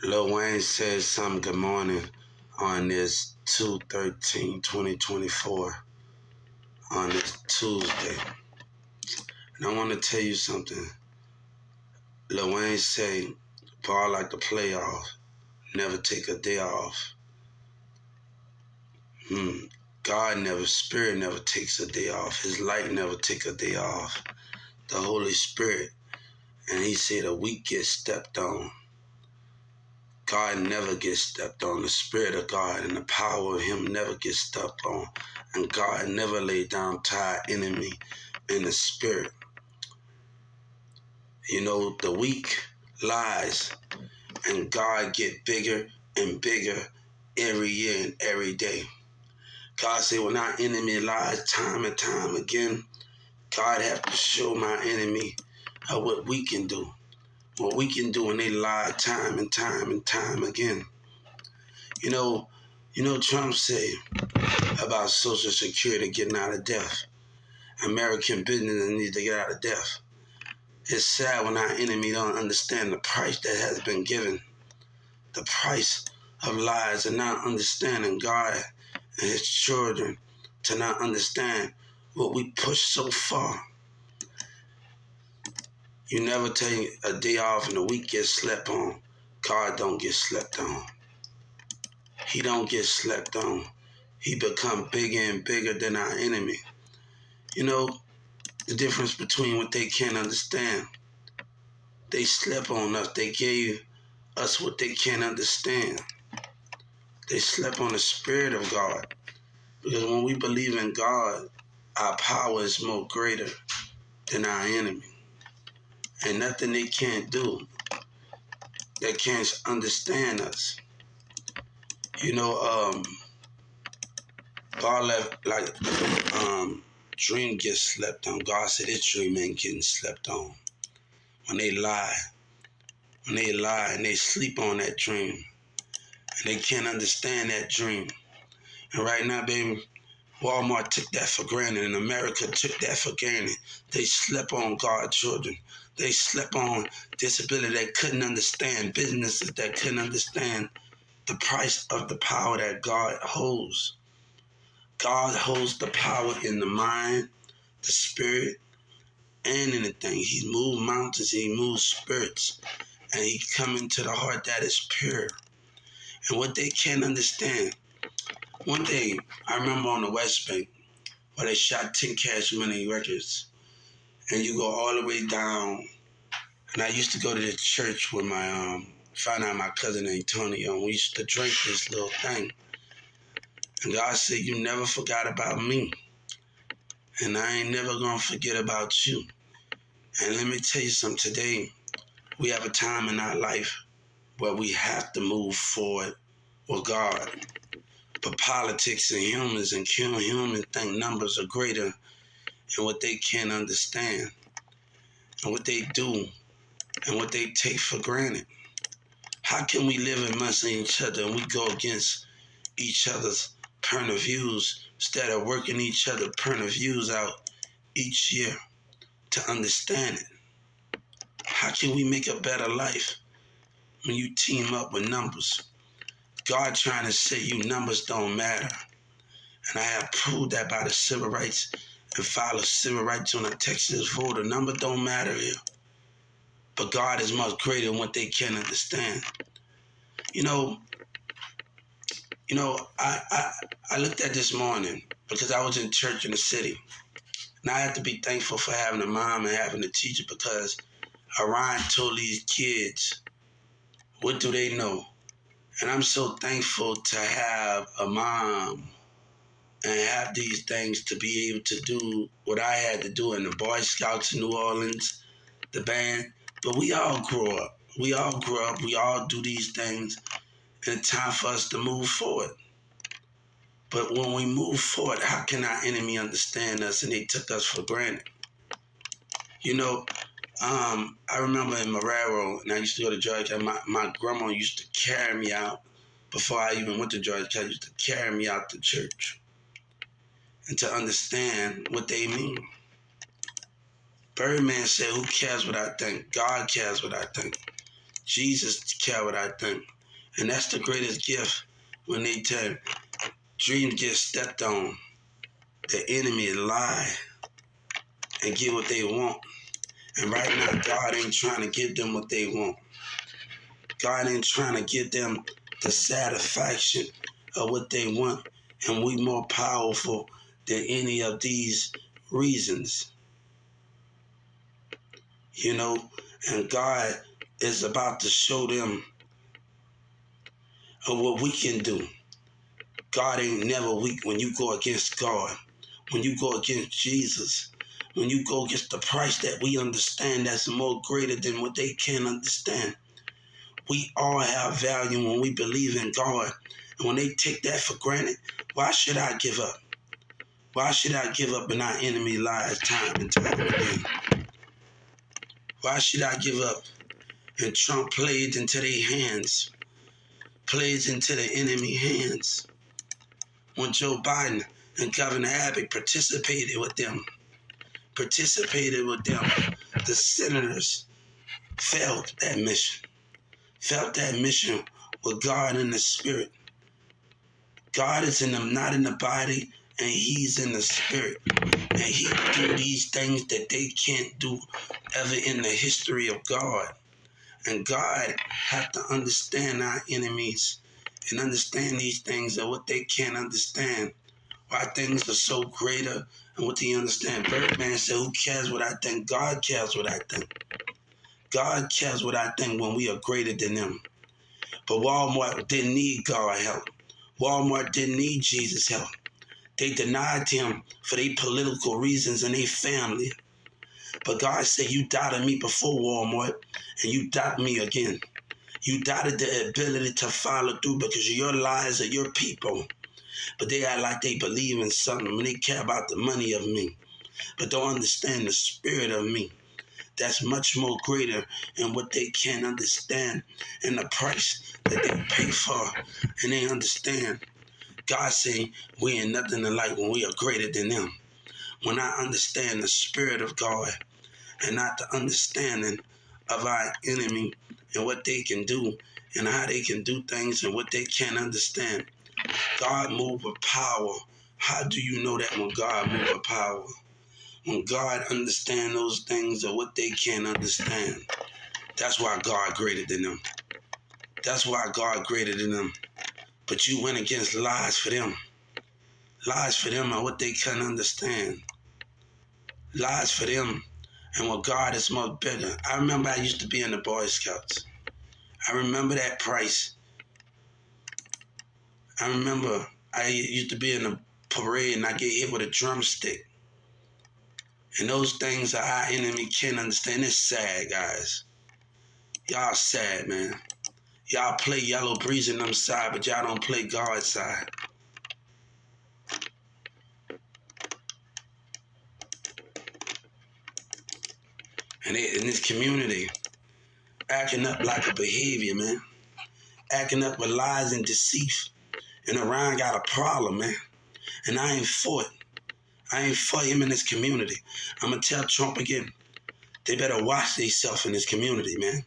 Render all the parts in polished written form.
Lil Wayne said some good morning on this 2/13/2024 on this Tuesday. And I want to tell you something. Lil Wayne say, ball like the playoffs, never take a day off. Spirit never takes a day off. His light never take a day off. The Holy Spirit. And he said a week gets stepped on. God never gets stepped on. The Spirit of God and the power of Him never gets stepped on. And God never laid down to our enemy in the Spirit. You know, the weak lies, and God get bigger and bigger every year and every day. God said, when our enemy lies time and time again, God have to show my enemy what we can do. What we can do when they lie time and time and time again. You know Trump said about Social Security getting out of debt. American businesses need to get out of debt. It's sad when our enemy don't understand the price that has been given. The price of lies and not understanding God and His children, to not understand what we push so far. You never take a day off and a week gets slept on. God don't get slept on. He don't get slept on. He become bigger and bigger than our enemy. You know, the difference between what they can't understand. They slept on us. They gave us what they can't understand. They slept on the Spirit of God. Because when we believe in God, our power is more greater than our enemy. And nothing they can't do, they can't understand us. You know, God left, dream gets slept on. God said this dream ain't getting slept on. When they lie and they sleep on that dream, and they can't understand that dream. And right now, baby, Walmart took that for granted, and America took that for granted. They slept on God's children. They slept on disability that couldn't understand, businesses that couldn't understand the price of the power that God holds. God holds the power in the mind, the spirit, and in the thing. He moves mountains, He moves spirits, and He comes into the heart that is pure. And what they can't understand. One day, I remember on the West Bank, where they shot 10 Cash Money records, and you go all the way down. And I used to go to the church with found out my cousin Antonio, and we used to drink this little thing. And God said, you never forgot about me, and I ain't never gonna forget about you. And let me tell you something, today, we have a time in our life where we have to move forward with God. But politics and humans and humans think numbers are greater and what they can't understand and what they do and what they take for granted. How can we live amongst each other and we go against each other's point of views instead of working each other's point of views out each year to understand it? How can we make a better life when you team up with numbers? God trying to say you numbers don't matter. And I have proved that by the civil rights and filed civil rights on a Texas vote. The number don't matter here. But God is much greater than what they can understand. I looked at this morning because I was in church in the city. And I have to be thankful for having a mom and having a teacher, because Orion told these kids, what do they know? And I'm so thankful to have a mom and have these things to be able to do what I had to do in the Boy Scouts in New Orleans, the band. But we all grow up. We all do these things, and it's time for us to move forward. But when we move forward, how can our enemy understand us and they took us for granted? I remember in Marrero, and I used to go to Georgia, my grandma used to carry me out. Before I even went to Georgia, she used to carry me out to church and to understand what they mean. Birdman said, who cares what I think? God cares what I think. Jesus care what I think. And that's the greatest gift when they tell dreams get stepped on. The enemy lie and get what they want. And right now, God ain't trying to give them what they want. God ain't trying to give them the satisfaction of what they want. And we more powerful than any of these reasons. You know, and God is about to show them of what we can do. God ain't never weak when you go against God, when you go against Jesus, when you go against the price that we understand that's more greater than what they can understand. We all have value when we believe in God. And when they take that for granted, why should I give up? Why should I give up in our enemy lives time and time again? Why should I give up? And Trump played into their hands, plays into the enemy hands. When Joe Biden and Governor Abbott participated with them, the senators felt that mission with God in the spirit. God is in them, not in the body, and he's in the spirit. And he do these things that they can't do ever in the history of God. And God have to understand our enemies and understand these things and what they can't understand. Why things are so greater and what they understand. Birdman said, who cares what I think? God cares what I think. God cares what I think when we are greater than them. But Walmart didn't need God help. Walmart didn't need Jesus' help. They denied him for their political reasons and their family. But God said, you doubted me before, Walmart, and you doubt me again. You doubted the ability to follow through because of your lies of your people. But they act like they believe in something when they care about the money of me, but don't understand the spirit of me. That's much more greater in what they can't understand and the price that they pay for. And they understand. God saying we ain't nothing alike when we are greater than them. When I understand the spirit of God and not the understanding of our enemy and what they can do and how they can do things and what they can't understand. God move with power. How do you know that when God move with power? When God understand those things of what they can't understand. That's why God greater than them. That's why God greater than them. But you went against lies for them. Lies for them are what they can't understand. Lies for them and what God is much better. I remember I used to be in the Boy Scouts. I remember that price. I remember I used to be in a parade and I get hit with a drumstick. And those things that our enemy can't understand. It's sad, guys. Y'all sad, man. Y'all play Yellow Breeze in them side, but y'all don't play God's side. And they, in this community, acting up like a behavior, man. Acting up with lies and deceit. And Orion got a problem, man. And I ain't for it. I ain't for him in this community. I'm going to tell Trump again. They better watch themselves in this community, man.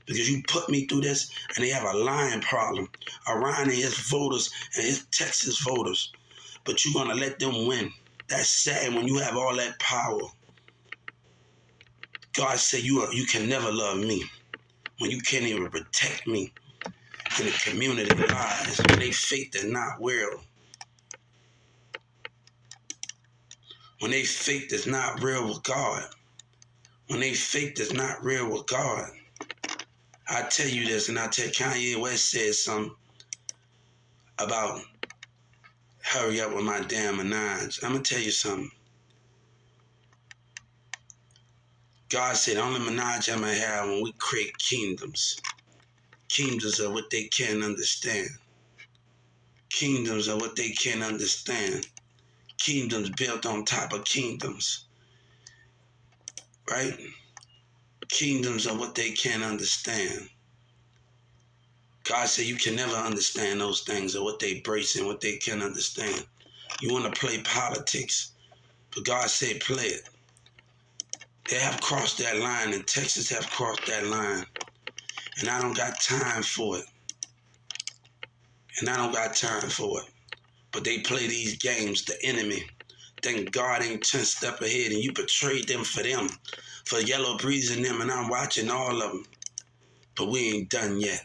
Because you put me through this and they have a lying problem. Orion and his voters and his Texas voters. But you're going to let them win. That's sad when you have all that power. God said you can never love me when you can't even protect me in the community lies. When they faith is not real. When they faith is not real with God. When they faith is not real with God. I tell you this, and I tell Kanye West said something about hurry up with my damn Minaj. I'm going to tell you something. God said only Minaj I'm going to have when we create kingdoms. Kingdoms are what they can't understand. Kingdoms are what they can't understand. Kingdoms built on top of kingdoms. Right? Kingdoms are what they can't understand. God said you can never understand those things or what they embrace and what they can't understand. You want to play politics, but God said play it. They have crossed that line, and Texas have crossed that line. And I don't got time for it. And I don't got time for it. But they play these games, the enemy. Thank God ain't 10 step ahead and you betrayed them, for Yellow Breeze and them, and I'm watching all of them. But we ain't done yet.